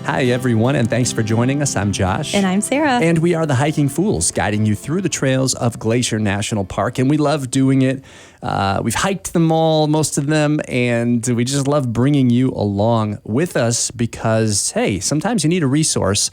Hi, everyone, and thanks for joining us. I'm Josh. And I'm Sarah. And we are the Hiking Fools, guiding you through the trails of Glacier National Park. And we love doing it. We've hiked them all, most of them, and we just love bringing you along with us because, hey, sometimes you need a resource.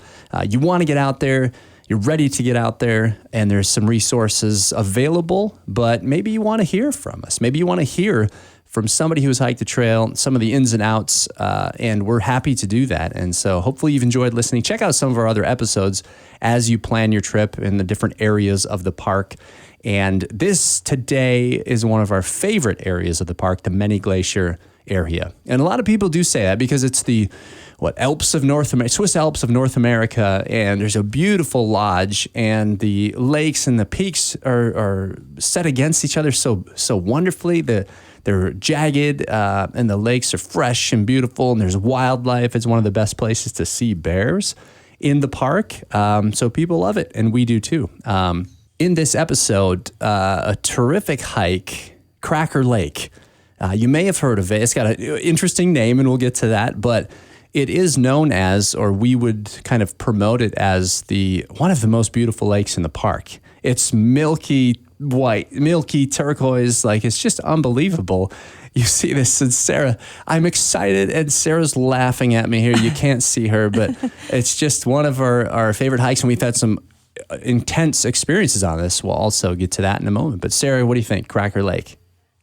You want to get out there. You're ready to get out there, and there's some resources available, but maybe you want to hear from us. Maybe you want to hear from somebody who has hiked the trail, some of the ins and outs, and we're happy to do that. And so hopefully you've enjoyed listening. Check out some of our other episodes as you plan your trip in the different areas of the park. And this today is one of our favorite areas of the park, the Many Glacier area. And a lot of people do say that because it's the Alps of North America, Swiss Alps of North America, and there's a beautiful lodge, and the lakes and the peaks are set against each other so wonderfully. They're jagged, and the lakes are fresh and beautiful, and there's wildlife. It's one of the best places to see bears in the park, so people love it, and we do too. In this episode, a terrific hike, Cracker Lake. You may have heard of it. It's got an interesting name, and we'll get to that, but it is known as, or we would kind of promote it as one of the most beautiful lakes in the park. It's milky white, milky turquoise, like it's just unbelievable. You see this, and Sarah, I'm excited, and Sarah's laughing at me here. You can't see her, but it's just one of our favorite hikes, and we've had some intense experiences on this. We'll also get to that in a moment. But Sarah, what do you think, Cracker Lake?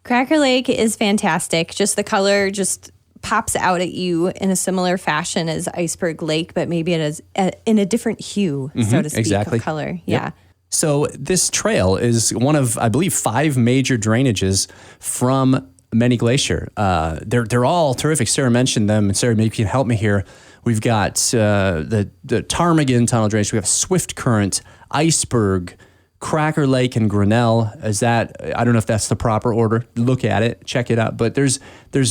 Cracker Lake is fantastic. Just the color just pops out at you in a similar fashion as Iceberg Lake, but maybe it is in a different hue, so to speak, exactly. of color. Yep. Yeah. So this trail is one of, I believe, 5 major drainages from Many Glacier. They're all terrific. Sarah mentioned them, and Sarah, maybe you can help me here. We've got the Ptarmigan Tunnel drainage. We have Swift Current, Iceberg, Cracker Lake, and Grinnell. I don't know if that's the proper order. Look at it, check it out. But there's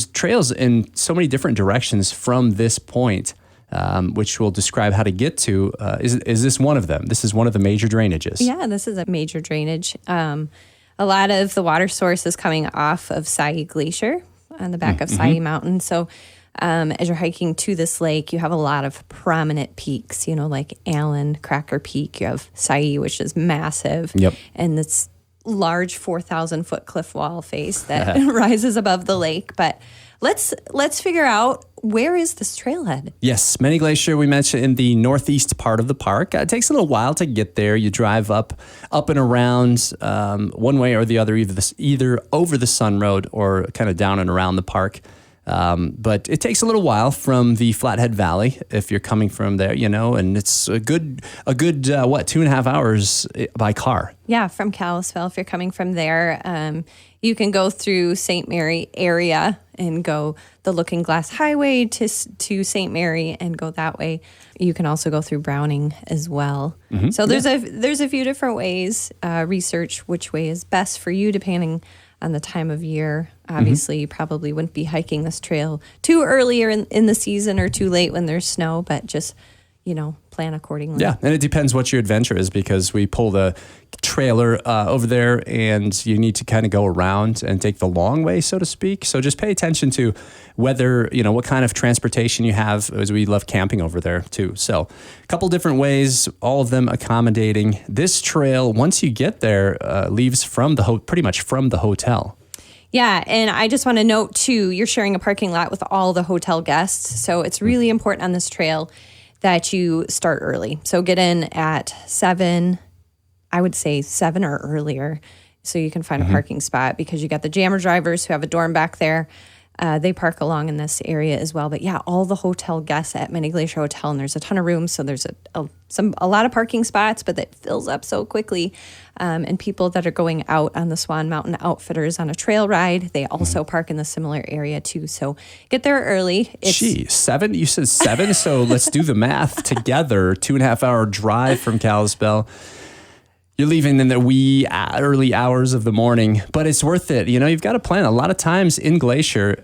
trails in so many different directions from this point, which we'll describe how to get to. Is this one of them? This is one of the major drainages. Yeah, this is a major drainage. A lot of the water source is coming off of Sai Glacier on the back of Sai Mountain. So as you're hiking to this lake, you have a lot of prominent peaks, like Allen, Cracker Peak. You have Sai, which is massive. Yep. And this large 4,000-foot cliff wall face that rises above the lake. But let's figure out, where is this trailhead? Yes, Many Glacier, we mentioned, in the northeast part of the park. It takes a little while to get there. You drive up and around one way or the other, either over the Sun Road or kind of down and around the park. But it takes a little while from the Flathead Valley if you're coming from there, and it's a good 2.5 hours by car. Yeah, from Kalispell, if you're coming from there. You can go through St. Mary area and go the Looking Glass Highway to St. Mary and go that way. You can also go through Browning as well. Mm-hmm. So there's a few different ways. Research which way is best for you depending on the time of year. Obviously, you probably wouldn't be hiking this trail too early or in the season or too late when there's snow, but just, plan accordingly. Yeah, and it depends what your adventure is because we pull the trailer over there and you need to kind of go around and take the long way, so to speak. So just pay attention to whether, what kind of transportation you have, as we love camping over there too. So a couple different ways, all of them accommodating. This trail, once you get there, leaves from pretty much from the hotel. Yeah, and I just want to note too, you're sharing a parking lot with all the hotel guests. So it's really important on this trail that you start early. So get in at 7, I would say 7 or earlier, so you can find a parking spot because you got the jammer drivers who have a dorm back there. They park along in this area as well. But yeah, all the hotel guests at Many Glacier Hotel, and there's a ton of rooms, so there's a lot of parking spots, but that fills up so quickly. And people that are going out on the Swan Mountain Outfitters on a trail ride, they also park in the similar area too. So get there early. Gee, 7? You said 7? So let's do the math together. 2.5 hour drive from Kalispell. You're leaving in the wee early hours of the morning, but it's worth it. You've got to plan. A lot of times in Glacier,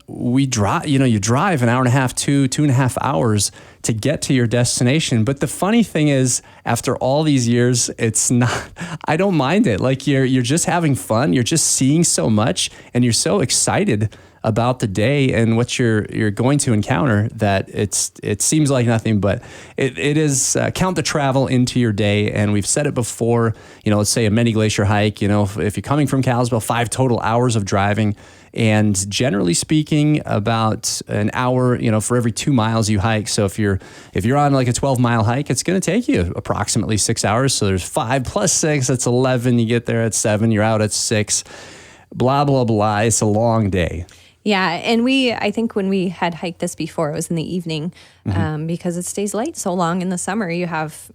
we drive, you drive an hour and a half, 2.5 hours to get to your destination. But the funny thing is, after all these years, it's not, I don't mind it. Like you're just having fun. You're just seeing so much and you're so excited about the day and what you're going to encounter, that it seems like nothing, but it is count the travel into your day. And we've said it before, let's say a Many Glacier hike, if you're coming from Kalispell, 5 total hours of driving, and generally speaking about an hour, for every 2 miles you hike. So if you're on like a 12-mile hike, it's going to take you approximately 6 hours. So there's 5 plus 6, that's 11. You get there at 7, you're out at 6, blah, blah, blah. It's a long day. Yeah, and I think when we had hiked this before, it was in the evening, because it stays light so long in the summer. You have,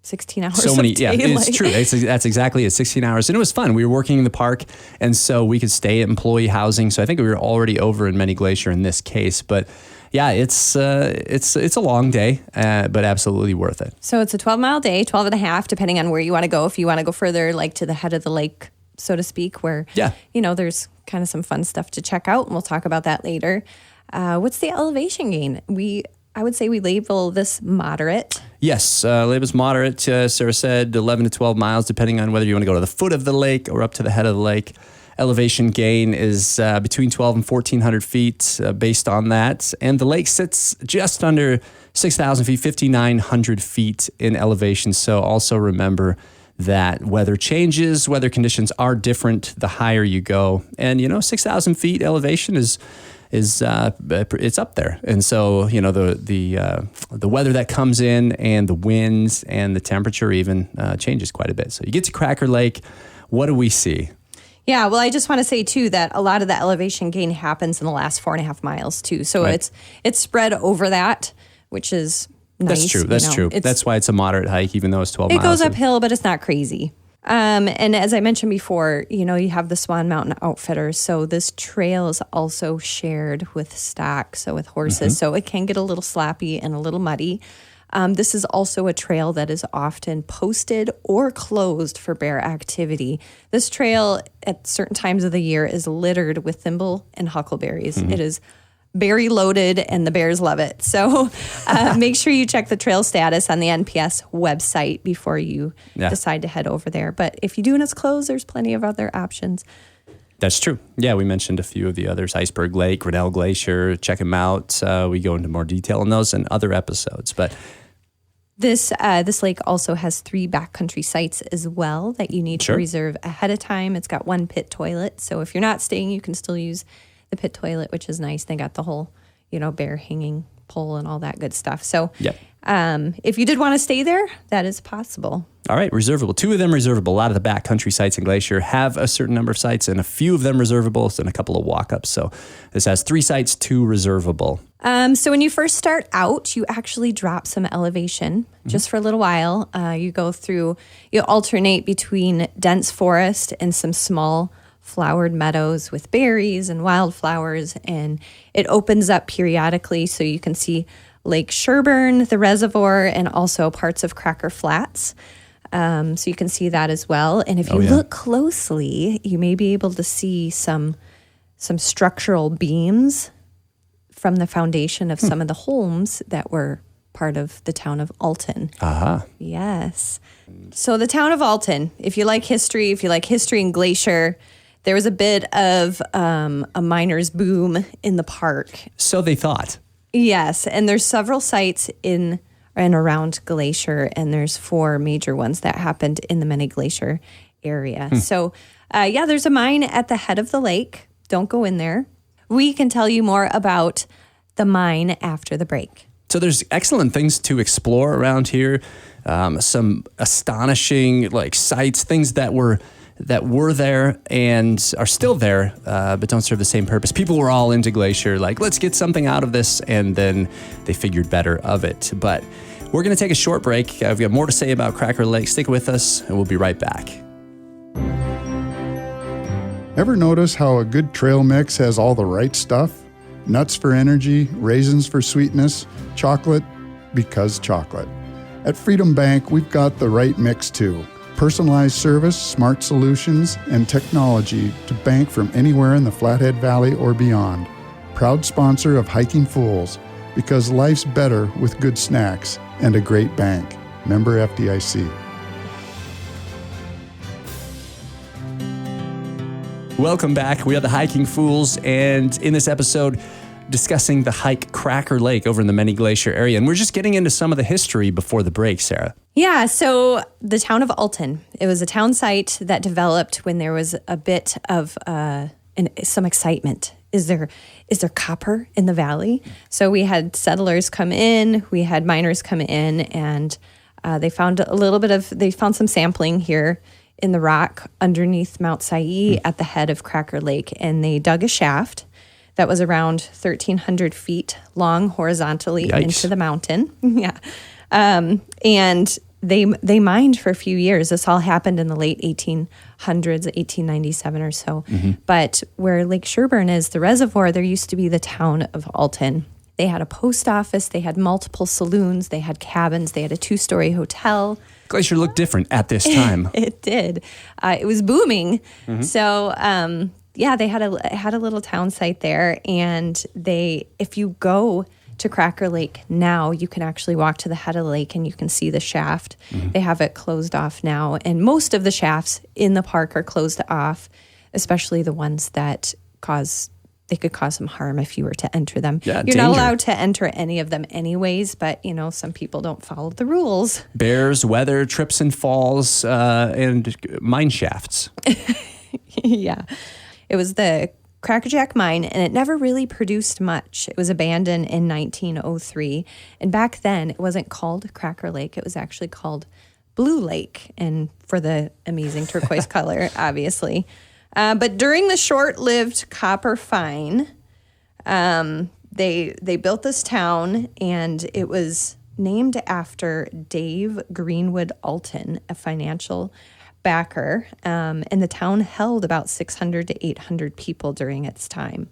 16 hours so many, of daylight. Yeah, it's true. That's exactly it, 16 hours. And it was fun. We were working in the park, and so we could stay at employee housing. So I think we were already over in Many Glacier in this case. But yeah, it's a long day, but absolutely worth it. So it's a 12-mile day, 12 and a half, depending on where you want to go. If you want to go further, like to the head of the lake, so to speak, where, there's kind of some fun stuff to check out, and we'll talk about that later. What's the elevation gain? I would say we label this moderate. Yes, label's moderate. Sarah said 11 to 12 miles, depending on whether you want to go to the foot of the lake or up to the head of the lake. Elevation gain is between 12 and 1,400 feet based on that. And the lake sits just under 6,000 feet, 5,900 feet in elevation. So also remember that weather changes, weather conditions are different the higher you go. And, 6,000 feet elevation is it's up there. And so, the weather that comes in and the winds and the temperature even changes quite a bit. So you get to Cracker Lake. What do we see? Yeah, well, I just want to say, too, that a lot of the elevation gain happens in the last 4.5 miles, too. So it's spread over that, which is nice. That's true. That's true. That's why it's a moderate hike, even though it's 12 miles. It goes uphill, but it's not crazy. And as I mentioned before, you have the Swan Mountain Outfitters. So this trail is also shared with stock, so with horses. So it can get a little sloppy and a little muddy. This is also a trail that is often posted or closed for bear activity. This trail at certain times of the year is littered with thimble and huckleberries. It is berry loaded, and the bears love it. So make sure you check the trail status on the NPS website before you decide to head over there. But if you do and it's closed, there's plenty of other options. That's true. Yeah, we mentioned a few of the others, Iceberg Lake, Grinnell Glacier. Check them out. We go into more detail on those in other episodes. But this lake also has 3 backcountry sites as well that you need to reserve ahead of time. It's got 1 pit toilet. So if you're not staying, you can still use the pit toilet, which is nice. They got the whole, bear hanging pole and all that good stuff. So if you did want to stay there, that is possible. All right, reservable. 2 of them reservable. A lot of the backcountry sites in Glacier have a certain number of sites, and a few of them reservable, and a couple of walk-ups. So this has 3 sites, 2 reservable. So when you first start out, you actually drop some elevation just for a little while. You alternate between dense forest and some small flowered meadows with berries and wildflowers, and it opens up periodically so you can see Lake Sherburne, the reservoir, and also parts of Cracker Flats. So you can see that as well. And if you look closely, you may be able to see some structural beams from the foundation of some of the homes that were part of the town of Alton. Yes. So the town of Alton, if you like history in Glacier, there was a bit of a miner's boom in the park. So they thought. Yes, and there's several sites in and around Glacier, and there's 4 major ones that happened in the Many Glacier area. So, there's a mine at the head of the lake. Don't go in there. We can tell you more about the mine after the break. So there's excellent things to explore around here. Some astonishing sites, things that were there and are still there, but don't serve the same purpose. People were all into Glacier, let's get something out of this, and then they figured better of it. But we're going to take a short break. I've got more to say about Cracker Lake. Stick with us, and we'll be right back. Ever notice how a good trail mix has all the right stuff? Nuts for energy, raisins for sweetness, chocolate because chocolate. At Freedom Bank, we've got the right mix too. Personalized service, smart solutions, and technology to bank from anywhere in the Flathead Valley or beyond. Proud sponsor of Hiking Fools, because life's better with good snacks and a great bank. Member FDIC. Welcome back. We are the Hiking Fools, and in this episode, discussing the hike Cracker Lake over in the Many Glacier area. And we're just getting into some of the history before the break, Sarah. Yeah, so the town of Alton, it was a town site that developed when there was a bit of some excitement. Is there copper in the valley? So we had settlers come in, we had miners come in, and they found some sampling here in the rock underneath Mount Saï at the head of Cracker Lake, and they dug a shaft that was around 1,300 feet long horizontally into the mountain. Yeah. And they mined for a few years. This all happened in the late 1800s, 1897 or so. Mm-hmm. But where Lake Sherburne is, the reservoir, there used to be the town of Alton. They had a post office, they had multiple saloons, they had cabins, they had a 2-story hotel. Glacier looked different at this time. It did. It was booming. Mm-hmm. So, they had a little town site there, and if you go to Cracker Lake now, you can actually walk to the head of the lake and you can see the shaft. Mm-hmm. They have it closed off now, and most of the shafts in the park are closed off, especially the ones that could cause some harm if you were to enter them. Yeah, You're not allowed to enter any of them anyways, but some people don't follow the rules. Bears, weather, trips and falls, and mine shafts. Yeah. It was the Crackerjack mine, and it never really produced much. It was abandoned in 1903. And back then, it wasn't called Cracker Lake. It was actually called Blue Lake, and for the amazing turquoise color, obviously. But during the short-lived copper find, they built this town, and it was named after Dave Greenwood Alton, a financial backer, and the town held about 600 to 800 people during its time.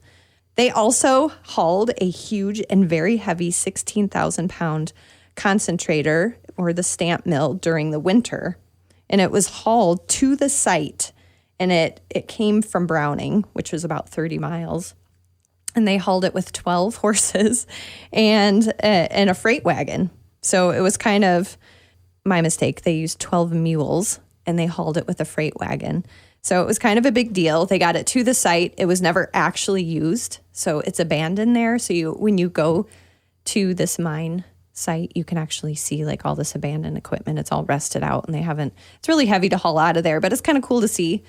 They also hauled a huge and very heavy 16,000-pound concentrator, or the stamp mill, during the winter, and it was hauled to the site. And it came from Browning, which was about 30 miles. And they hauled it with 12 horses and a freight wagon. So it was kind of my mistake. They used 12 mules and they hauled it with a freight wagon. So it was kind of a big deal. They got it to the site. It was never actually used. So it's abandoned there. So when you go to this mine site, you can actually see like all this abandoned equipment. It's all rusted out, and it's really heavy to haul out of there, but it's kind of cool to see.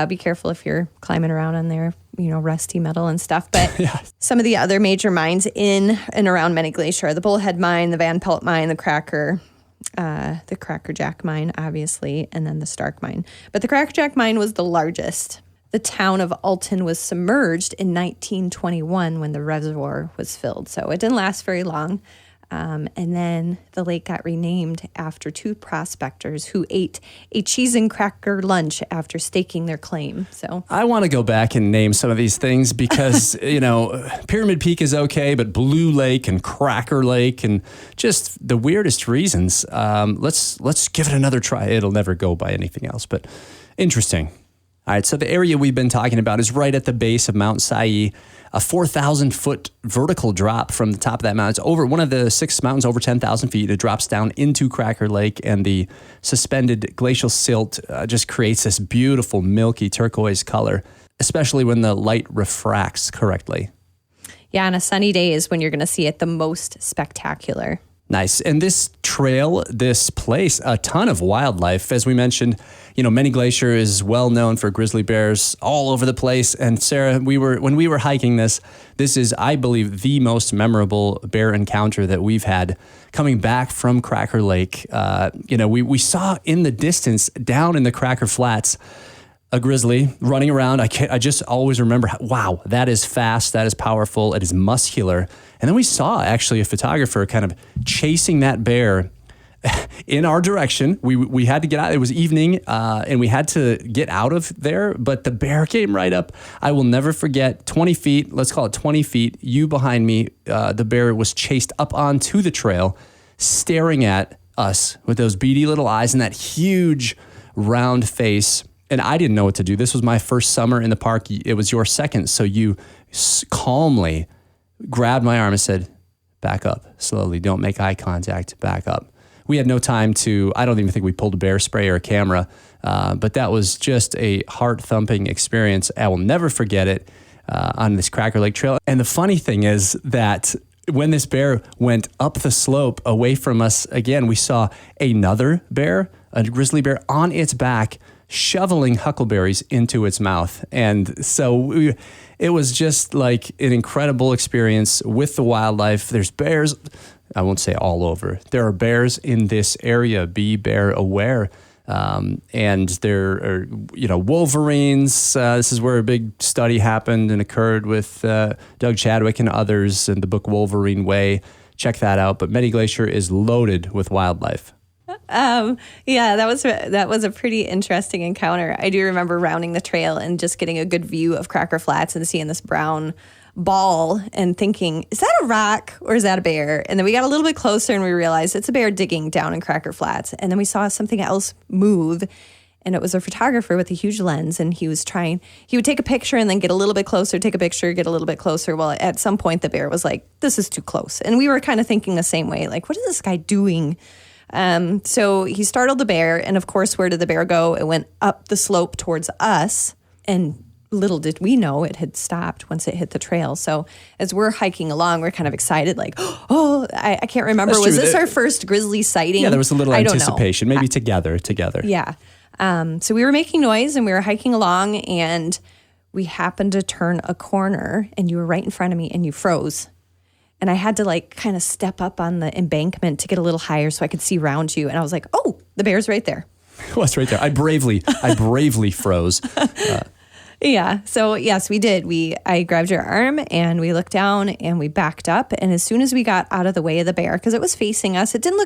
Be careful if you're climbing around on there, rusty metal and stuff. But yeah. Some of the other major mines in and around Many Glacier are the Bullhead Mine, the Van Pelt Mine, the Crackerjack Mine, obviously, and then the Stark Mine. But the Crackerjack Mine was the largest. The town of Alton was submerged in 1921 when the reservoir was filled, so it didn't last very long. And then the lake got renamed after 2 prospectors who ate a cheese and cracker lunch after staking their claim. So I want to go back and name some of these things because, Pyramid Peak is okay, but Blue Lake and Cracker Lake and just the weirdest reasons. Let's give it another try. It'll never go by anything else, but interesting. All right, so the area we've been talking about is right at the base of Mount Saï, a 4,000-foot vertical drop from the top of that mountain. It's over one of the 6 mountains over 10,000 feet. It drops down into Cracker Lake, and the suspended glacial silt just creates this beautiful milky turquoise color, especially when the light refracts correctly. Yeah, on a sunny day is when you're going to see it the most spectacular. Nice. And this trail, this place, a ton of wildlife. As we mentioned, Many Glacier is well known for grizzly bears all over the place. And Sarah, when we were hiking this is, I believe, the most memorable bear encounter that we've had coming back from Cracker Lake. We saw in the distance down in the Cracker Flats a grizzly running around. I just always remember, wow, that is fast, that is powerful, it is muscular. And then we saw actually a photographer kind of chasing that bear in our direction. We had to get out. It was evening, and we had to get out of there, but the bear came right up. I will never forget, 20 feet, let's call it 20 feet, you behind me, the bear was chased up onto the trail, staring at us with those beady little eyes and that huge round face. And I didn't know what to do. This was my first summer in the park. It was your second. So you calmly grabbed my arm and said, back up slowly. Don't make eye contact. Back up. we had no time to, I don't even think we pulled a bear spray or a camera, but that was just a heart-thumping experience. I will never forget it on this Cracker Lake Trail. And the funny thing is that when this bear went up the slope away from us again, we saw another bear, a grizzly bear, on its back, shoveling huckleberries into its mouth. And so it was just like an incredible experience with the wildlife. There's bears, I won't say all over. There are bears in this area. Be bear aware. And there are, wolverines. This is where a big study happened and occurred with Doug Chadwick and others in the book Wolverine Way. Check that out. But Many Glacier is loaded with wildlife. Yeah, that was a pretty interesting encounter. I do remember rounding the trail and just getting a good view of Cracker Flats and seeing this brown ball and thinking, is that a rock or is that a bear? And then we got a little bit closer and we realized it's a bear digging down in Cracker Flats. And then we saw something else move, and it was a photographer with a huge lens, and he would take a picture and then get a little bit closer, take a picture, get a little bit closer. Well, at some point the bear was like, this is too close. And we were kind of thinking the same way, like, what is this guy doing? So he startled the bear, and of course, where did the bear go? It went up the slope towards us, and little did we know it had stopped once it hit the trail. So as we're hiking along, we're kind of excited, like, I can't remember. That's was true. this our first grizzly sighting? Yeah, there was a little I don't anticipation, know. maybe together. Yeah. So we were making noise and we were hiking along, and we happened to turn a corner, and you were right in front of me and you froze. And I had to kind of step up on the embankment to get a little higher so I could see around you. And I was like, oh, the bear's right there. It was right there. I bravely froze. Yeah. So yes, we did. I grabbed your arm and we looked down and we backed up. And as soon as we got out of the way of the bear, because it was facing us, it didn't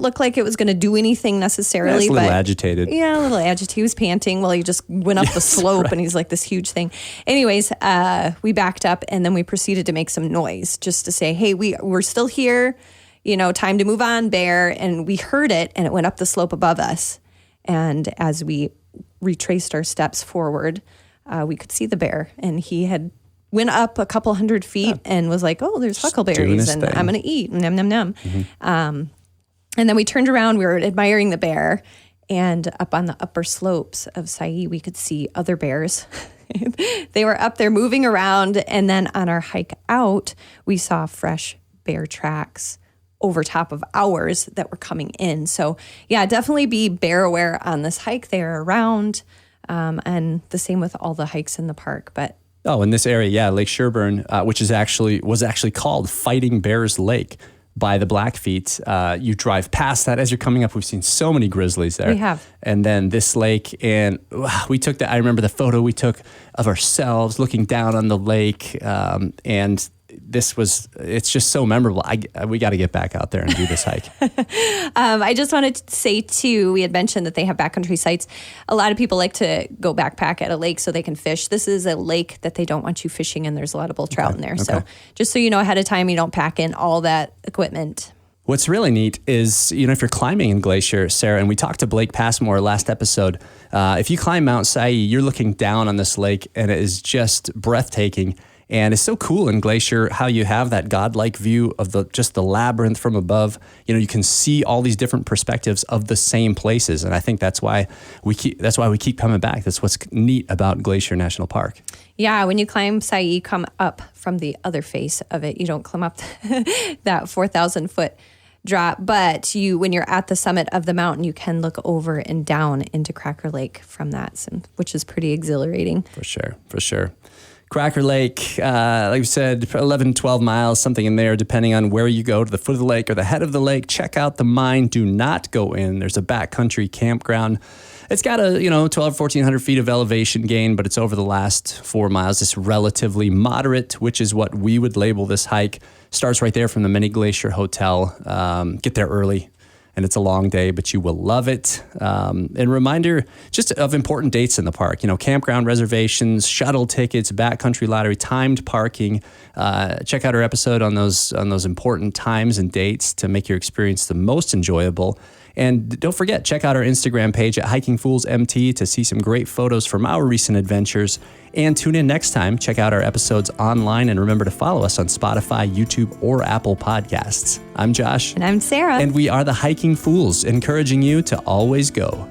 look like it was going to do anything necessarily. It's a little agitated. Yeah, a little agitated. He was panting while he just went up the slope, right. And he's like this huge thing. Anyways, we backed up and then we proceeded to make some noise just to say, hey, we're still here. Time to move on, bear. And we heard it, and it went up the slope above us. And as we retraced our steps forward, we could see the bear, and he had went up a couple 100 feet and was like, oh, there's huckleberries and I'm going to eat. Nom, nom, nom. Mm-hmm. And then we turned around, we were admiring the bear, and up on the upper slopes of Sai, we could see other bears. They were up there moving around. And then on our hike out, we saw fresh bear tracks over top of ours that were coming in. So yeah, definitely be bear aware on this hike. They're around, and the same with all the hikes in the park. But in this area, yeah, Lake Sherburne, which was actually called Fighting Bears Lake by the Blackfeet. You drive past that as you're coming up. We've seen so many grizzlies there. We have. And then this lake, and I remember the photo we took of ourselves looking down on the lake, and it's just so memorable. We got to get back out there and do this hike. I just wanted to say too, we had mentioned that they have backcountry sites. A lot of people like to go backpack at a lake so they can fish. This is a lake that they don't want you fishing in. There's a lot of bull trout in there. Okay. So just so you know ahead of time, you don't pack in all that equipment. What's really neat is, if you're climbing in Glacier, Sarah, and we talked to Blake Passmore last episode, if you climb Mount Sai, you're looking down on this lake, and it is just breathtaking. And it's so cool in Glacier how you have that godlike view of the labyrinth from above. You can see all these different perspectives of the same places, and I think that's why we keep coming back. That's what's neat about Glacier National Park. Yeah, when you climb Sai, you come up from the other face of it. You don't climb up that 4,000 foot drop, but when you're at the summit of the mountain, you can look over and down into Cracker Lake from that, which is pretty exhilarating. For sure. Cracker Lake, like we said, 11, 12 miles, something in there, depending on where you go, to the foot of the lake or the head of the lake. Check out the mine. Do not go in. There's a backcountry campground. It's got a, 1,400 feet of elevation gain, but it's over the last 4 miles. It's relatively moderate, which is what we would label this hike. Starts right there from the Many Glacier Hotel. Get there early. And it's a long day, but you will love it. And reminder just of important dates in the park. Campground reservations, shuttle tickets, backcountry lottery, timed parking. Check out our episode on those important times and dates to make your experience the most enjoyable. And don't forget, check out our Instagram page at Hiking Fools MT to see some great photos from our recent adventures. And tune in next time. Check out our episodes online and remember to follow us on Spotify, YouTube, or Apple Podcasts. I'm Josh. And I'm Sarah. And we are the Hiking Fools, encouraging you to always go.